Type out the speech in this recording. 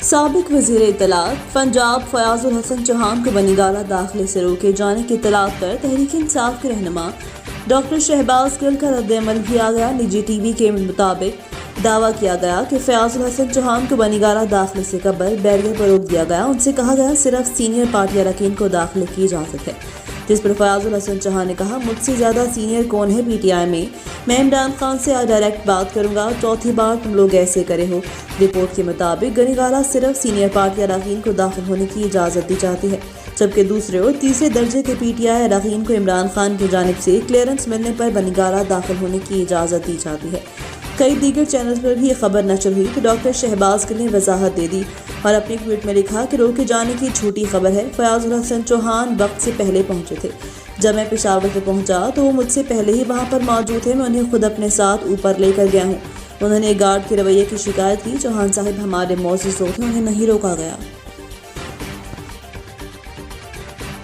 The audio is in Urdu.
سابق وزیر اطلاعات پنجاب فیاض الحسن چوہان کو بنی گالہ داخلے سے روکے جانے کی اطلاعات پر تحریک انصاف کے رہنما ڈاکٹر شہباز گل کا رد عمل کیا گیا۔ نجی ٹی وی کے مطابق دعویٰ کیا گیا کہ فیاض الحسن چوہان کو بنی گالہ داخلے سے قبل بیریئر پر روک دیا گیا۔ ان سے کہا گیا صرف سینئر پارٹی اراکین کو داخلے کی اجازت ہے، جس پر فیاض الحسن چوہان نے کہا مجھ سے زیادہ سینئر کون ہے پی ٹی آئی میں عمران خان سے ڈائریکٹ بات کروں گا، چوتھی بار تم لوگ ایسے کرے ہو۔ رپورٹ کے مطابق بنی گالہ صرف سینئر پارٹی اراکین کو داخل ہونے کی اجازت دی جاتی ہے، جبکہ دوسرے اور تیسرے درجے کے پی ٹی آئی اراکین کو عمران خان کی جانب سے کلیئرنس ملنے پر بنی گالہ داخل ہونے کی اجازت دی جاتی ہے۔ کئی دیگر چینلز پر بھی یہ خبر نشر ہوئی تو ڈاکٹر شہباز گل نے وضاحت دے دی اور اپنے ٹویٹ میں لکھا کہ روکے جانے کی جھوٹی خبر ہے۔ فیاض الحسن چوہان وقت سے پہلے پہنچے تھے۔ جب میں پشاور سے پہنچا تو وہ مجھ سے پہلے ہی وہاں پر موجود تھے، میں انہیں خود اپنے ساتھ اوپر لے کر گیا ہوں۔ انہوں نے گارڈ کے رویے کی شکایت کی۔ چوہان صاحب ہمارے معزز دوست ہیں، انہیں نہیں روکا گیا۔